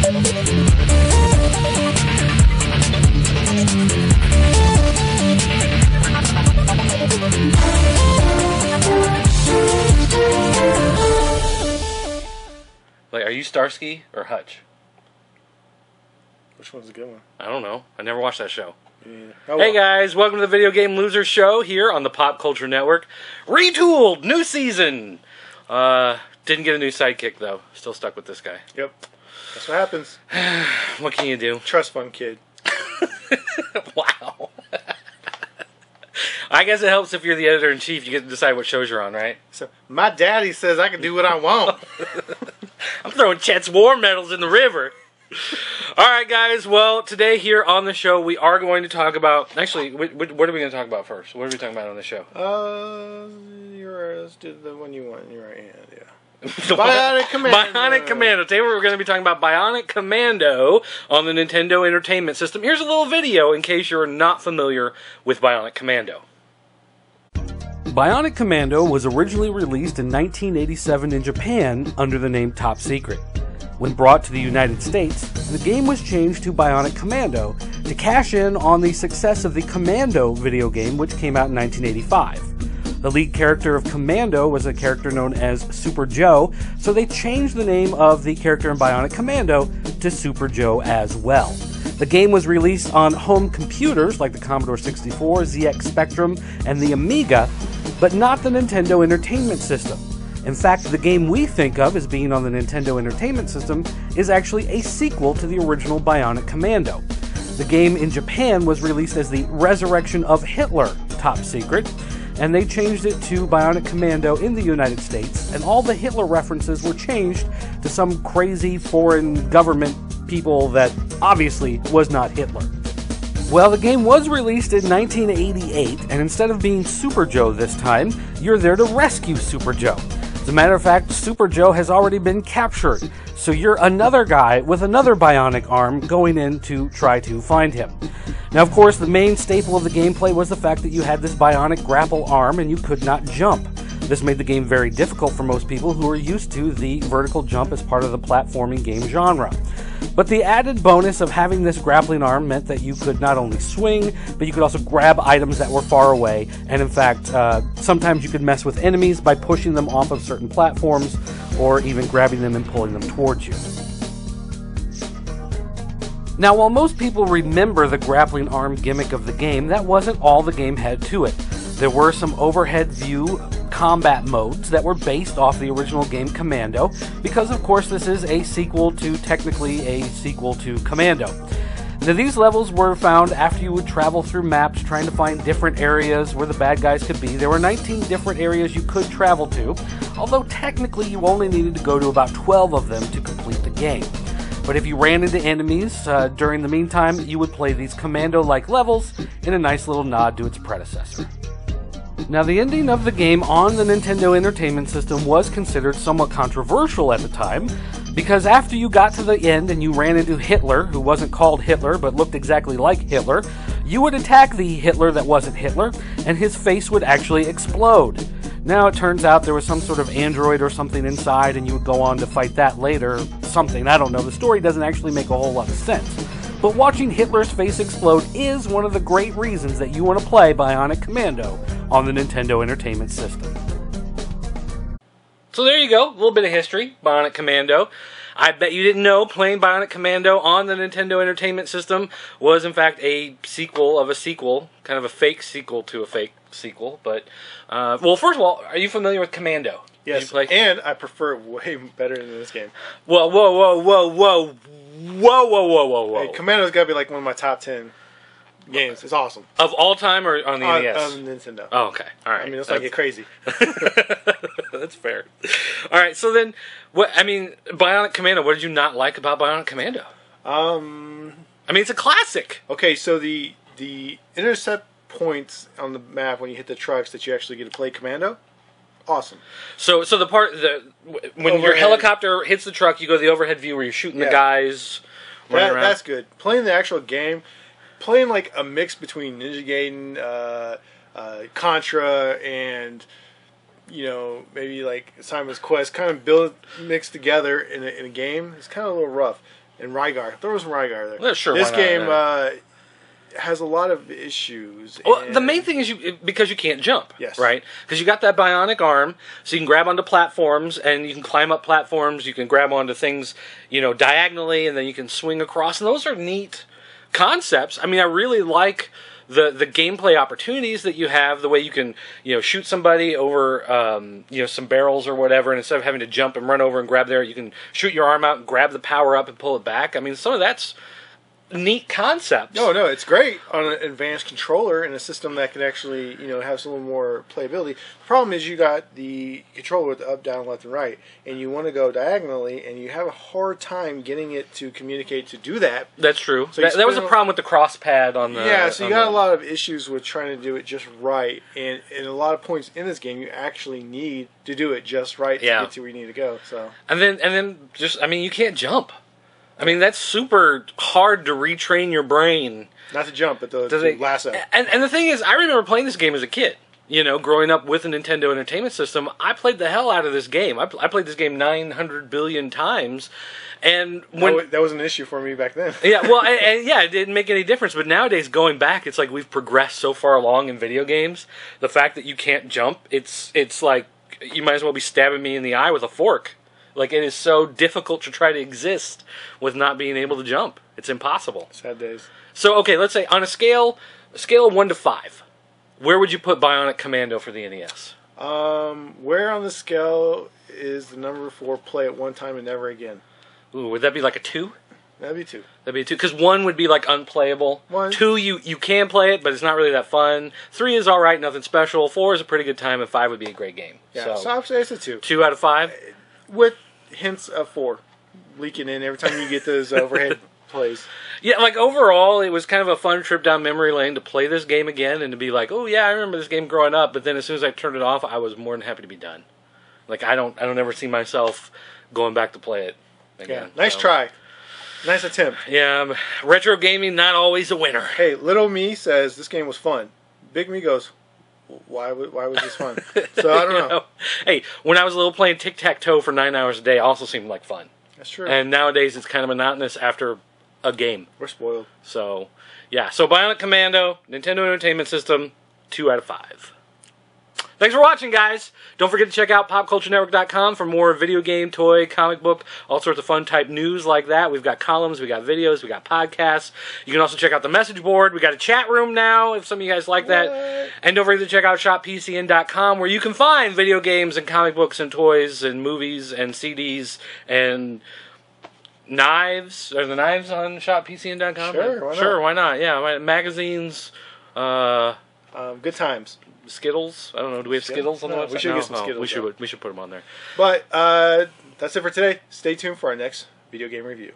Like, are you Starsky or Hutch? Which one's a good one? I don't know. I never watched that show. Yeah. Oh, Hey guys, welcome to the Video Game Loser Show here on the Pop Culture Network. Retooled, new season. Didn't get a new sidekick though. Still stuck with this guy. Yep. That's what happens. What can you do? Trust fund kid. Wow. I guess it helps if you're the editor-in-chief. You get to decide what shows you're on, right? So my daddy says I can do what I want. I'm throwing Chet's war medals in the river. Alright guys, well, today here on the show we are going to talk about... Actually, what are we going to talk about first? What are we talking about on the show? Let's do the one you want in your right hand, yeah. Bionic Commando. Bionic Commando. Today we're going to be talking about Bionic Commando on the Nintendo Entertainment System. Here's a little video in case you're not familiar with Bionic Commando. Bionic Commando was originally released in 1987 in Japan under the name Top Secret. When brought to the United States, the game was changed to Bionic Commando to cash in on the success of the Commando video game, which came out in 1985. The lead character of Commando was a character known as Super Joe, so they changed the name of the character in Bionic Commando to Super Joe as well. The game was released on home computers like the Commodore 64, ZX Spectrum, and the Amiga, but not the Nintendo Entertainment System. In fact, the game we think of as being on the Nintendo Entertainment System is actually a sequel to the original Bionic Commando. The game in Japan was released as the Resurrection of Hitler Top Secret, and they changed it to Bionic Commando in the United States, and all the Hitler references were changed to some crazy foreign government people that obviously was not Hitler. Well, the game was released in 1988, and instead of being Super Joe this time, you're there to rescue Super Joe. As a matter of fact, Super Joe has already been captured, so you're another guy with another bionic arm going in to try to find him. Now, of course, the main staple of the gameplay was the fact that you had this bionic grapple arm and you could not jump. This made the game very difficult for most people who are used to the vertical jump as part of the platforming game genre. But the added bonus of having this grappling arm meant that you could not only swing, but you could also grab items that were far away, and in fact, sometimes you could mess with enemies by pushing them off of certain platforms, or even grabbing them and pulling them towards you. Now, while most people remember the grappling arm gimmick of the game, that wasn't all the game had to it. There were some overhead view combat modes that were based off the original game Commando, because of course this is technically a sequel to Commando. Now, these levels were found after you would travel through maps trying to find different areas where the bad guys could be. There were 19 different areas you could travel to, although technically you only needed to go to about 12 of them to complete the game. But if you ran into enemies during the meantime, you would play these Commando-like levels in a nice little nod to its predecessor. Now, the ending of the game on the Nintendo Entertainment System was considered somewhat controversial at the time, because after you got to the end and you ran into Hitler, who wasn't called Hitler but looked exactly like Hitler, you would attack the Hitler that wasn't Hitler, and his face would actually explode. Now, it turns out there was some sort of android or something inside, and you would go on to fight that later, something, I don't know. The story doesn't actually make a whole lot of sense. But watching Hitler's face explode is one of the great reasons that you want to play Bionic Commando on the Nintendo Entertainment System. So there you go, a little bit of history, Bionic Commando. I bet you didn't know playing Bionic Commando on the Nintendo Entertainment System was in fact a sequel of a sequel, kind of a fake sequel to a fake sequel. But, well, first of all, are you familiar with Commando? Yes, and I prefer it way better than this game. Whoa. Hey, Commando's got to be like one of my top 10 games. It's awesome. Of all time or on the NES? On Nintendo. Oh, okay. All right. I mean, it's like get crazy. That's fair. All right, so then, Bionic Commando, what did you not like about Bionic Commando? I mean, it's a classic. Okay, so the intercept points on the map when you hit the trucks that you actually get to play Commando, awesome. So the part when your helicopter hits the truck, you go to the overhead view where you're shooting the guys running around. That's good. Playing the actual game, playing like a mix between Ninja Gaiden, Contra, and maybe like Simon's Quest, kind of mixed together in a game. It's kind of a little rough. and Rygar. There was some Rygar there. Yeah, sure. This why not? game Yeah. Has a lot of issues. Well, the main thing is because you can't jump, yes, right? Because you got that bionic arm, so you can grab onto platforms and you can climb up platforms. You can grab onto things, diagonally, and then you can swing across. And those are neat concepts. I mean, I really like the gameplay opportunities that you have. The way you can shoot somebody over some barrels or whatever, and instead of having to jump and run over and grab there, you can shoot your arm out and grab the power up and pull it back. I mean, some of that's neat concepts. No, it's great on an advanced controller and a system that can actually, have some more playability. The problem is you got the controller with the up, down, left, and right, and you want to go diagonally, and you have a hard time getting it to communicate to do that. That's true. So that was a problem with the cross pad on the... Yeah, so you got a lot of issues with trying to do it just right, and a lot of points in this game, you actually need to do it just right to get to where you need to go. So and then you can't jump. I mean, that's super hard to retrain your brain. Not to jump, but to lasso. And the thing is, I remember playing this game as a kid. Growing up with a Nintendo Entertainment System, I played the hell out of this game. I played this game 900 billion times. And that was an issue for me back then. Yeah, well, it didn't make any difference. But nowadays, going back, it's like we've progressed so far along in video games. The fact that you can't jump, it's like you might as well be stabbing me in the eye with a fork. Like, it is so difficult to try to exist with not being able to jump. It's impossible. Sad days. So, okay, let's say on a scale of 1 to 5, where would you put Bionic Commando for the NES? Where on the scale is the number 4 play at one time and never again? Ooh, would that be like a 2? That'd be 2. That'd be a 2, because 1 would be like unplayable. 1. 2, you can play it, but it's not really that fun. 3 is alright, nothing special. 4 is a pretty good time, and 5 would be a great game. Yeah, so I'd say it's a 2. 2 out of 5? With hints of 4 leaking in every time you get those overhead plays. Yeah, like overall, it was kind of a fun trip down memory lane to play this game again and to be like, oh yeah, I remember this game growing up. But then as soon as I turned it off, I was more than happy to be done. Like I don't ever see myself going back to play it again. Yeah, nice try, nice attempt. Yeah, retro gaming not always a winner. Hey, little me says this game was fun. Big me goes, why was this fun? So I don't know. Hey, when I was little, playing tic-tac-toe for 9 hours a day also seemed like fun. That's true. And nowadays it's kind of monotonous after a game. We're spoiled. So, yeah. So Bionic Commando, Nintendo Entertainment System, 2 out of 5. Thanks for watching, guys. Don't forget to check out PopCultureNetwork.com for more video game, toy, comic book, all sorts of fun type news like that. We've got columns, we got videos, we got podcasts. You can also check out the message board. We got a chat room now if some of you guys like that. And don't forget to check out ShopPCN.com where you can find video games and comic books and toys and movies and CDs and knives. Are the knives on ShopPCN.com? Sure, why not? Sure, why not? Yeah, magazines. Good times. Skittles? I don't know. Do we have Skittles on the website? We should get some Skittles. We should put them on there. But that's it for today. Stay tuned for our next video game review.